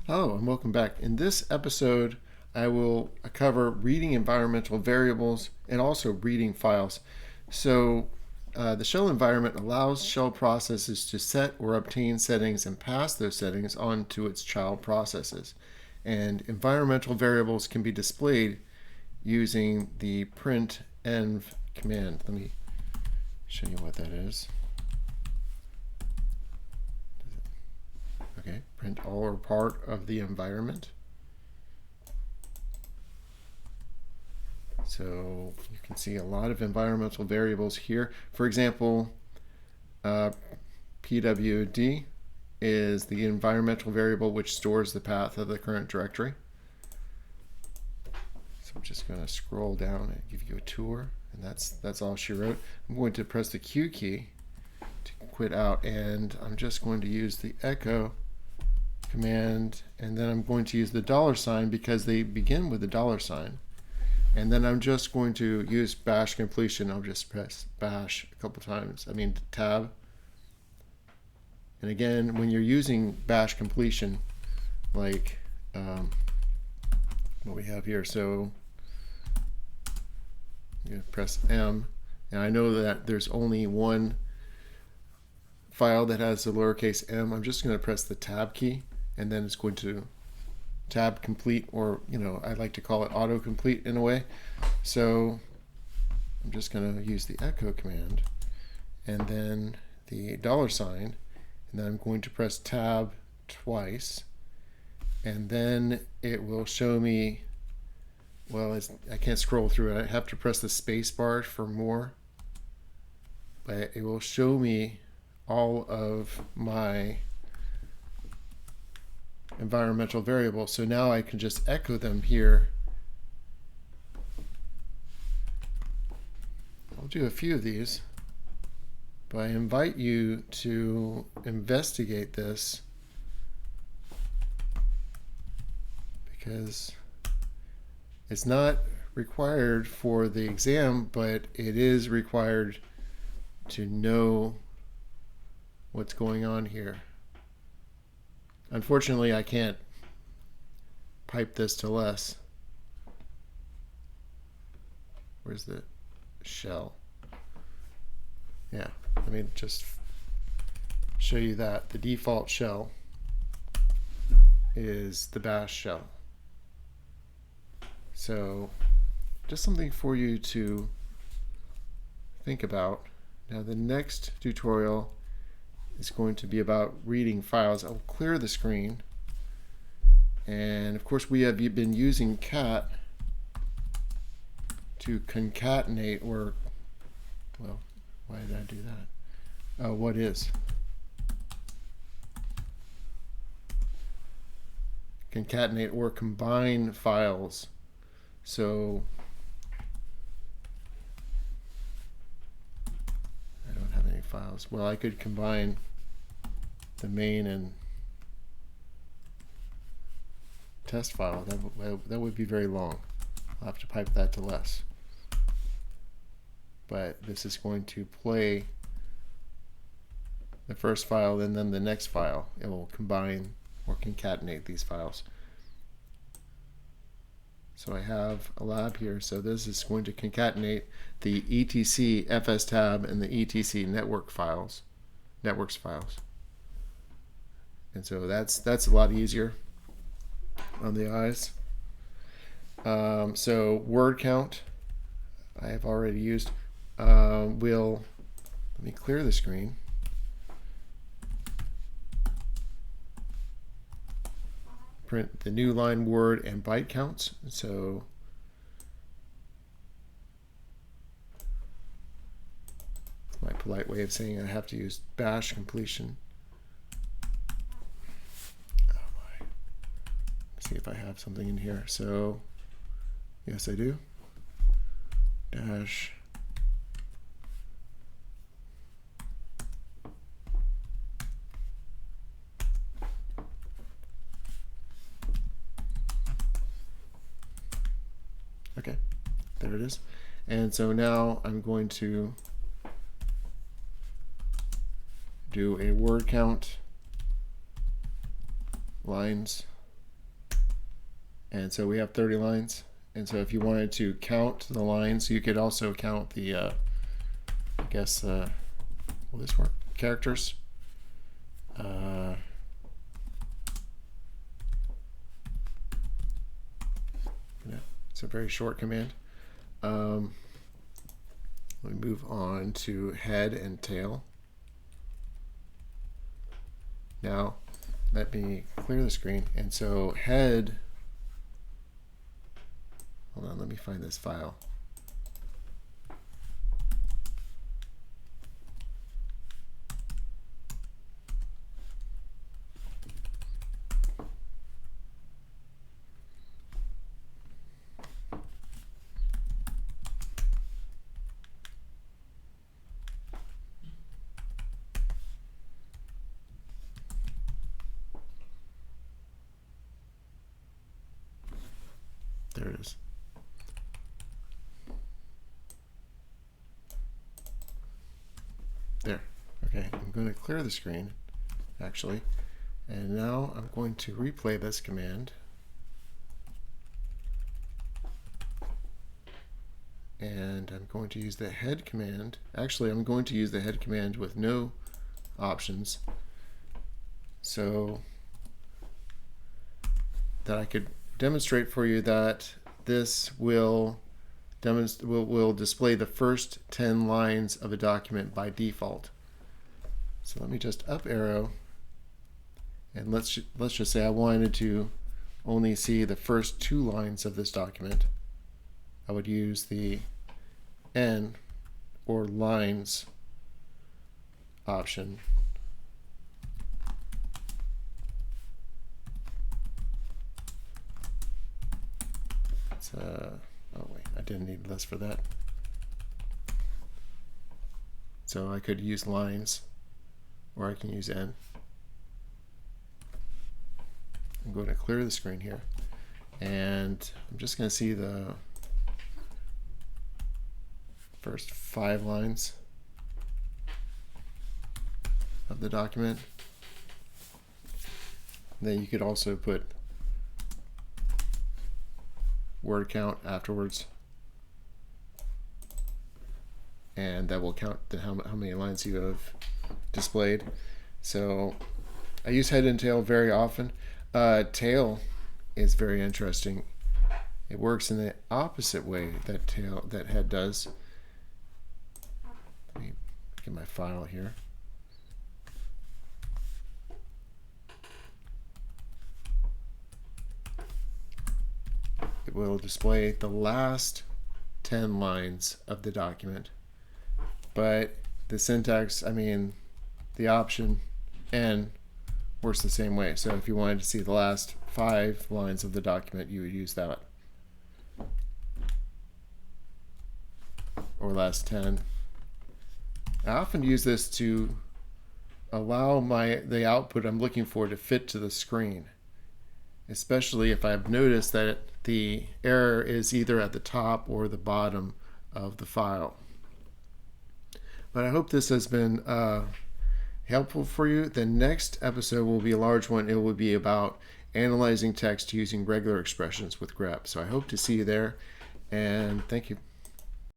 Hello and welcome back. In this episode, I will cover reading environmental variables and also reading files. So, the shell environment allows shell processes to set or obtain settings and pass those settings on to its child processes. And environmental variables can be displayed using the printEnv command. Let me show you what that is. Okay, print all or part of the environment. So you can see a lot of environmental variables here. For example, pwd is the environmental variable which stores the path of the current directory. So I'm just going to scroll down and give you a tour, and that's all she wrote. I'm going to press the Q key to quit out, and I'm just going to use the echo command, and then I'm going to use the $ because they begin with the $. And then I'm just going to use bash completion. I'll just press bash a couple times. Tab. And again, when you're using bash completion, like what we have here, so you press M, and I know that there's only one file that has the lowercase m. I'm just going to press the tab key, and then it's going to tab complete, or I like to call it autocomplete in a way. So I'm just going to use the echo command and then the $, and then I'm going to press tab twice, and then it will show me, well, I can't scroll through it. I have to press the space bar for more, but it will show me all of my environmental variables. So now I can just echo them here. I'll do a few of these, but I invite you to investigate this because it's not required for the exam, but it is required to know what's going on here. Unfortunately, I can't pipe this to less. Where's the shell? Yeah, let me just show you that. The default shell is the bash shell. So just something for you to think about. Now the next tutorial is going to be about reading files. I'll clear the screen, and of course we have been using cat to concatenate, or, well, why did I do that? What is? Concatenate or combine files. So I don't have any files. Well, I could combine the main and test file. That would be very long. I'll have to pipe that to less. But this is going to play the first file and then the next file. It will combine or concatenate these files. So I have a lab here. So this is going to concatenate the etc fstab and the etc networks files. And so that's a lot easier on the eyes. So word count I have already used. Let me clear the screen. Print the new line word and byte counts. So my polite way of saying I have to use bash completion. Oh my. Let's see if I have something in here. So yes, I do. Dash okay, there it is. And so now I'm going to do a word count lines And so we have 30 lines. And so if you wanted to count the lines, you could also count the, I guess, will this work? Characters. Yeah, it's a very short command. Let me move on to head and tail. Now, let me clear the screen. And so head, hold on, let me find this file. There it is. There. Okay, I'm going to clear the screen, actually. And now I'm going to replay this command. And I'm going to use the head command. Actually, I'm going to use the head command with no options, so that I could demonstrate for you that this will display the first 10 lines of a document by default. So let me just up arrow, and let's just say I wanted to only see the first 2 lines of this document. I would use the N or lines option. Oh wait, I didn't need list for that. So I could use lines, or I can use N. I'm going to clear the screen here, and I'm just going to see the first 5 lines of the document. Then you could also put word count afterwards, and that will count how many lines you have displayed. So I use head and tail very often. Tail is very interesting. It works in the opposite way that head does. Let me get my file here. It will display the last 10 lines of the document, but the syntax, the option N works the same way. So if you wanted to see the last 5 lines of the document, you would use that, or last 10. I often use this to allow the output I'm looking for to fit to the screen, especially if I've noticed that the error is either at the top or the bottom of the file. But I hope this has been helpful for you. The next episode will be a large one. It will be about analyzing text using regular expressions with grep. So I hope to see you there, and thank you.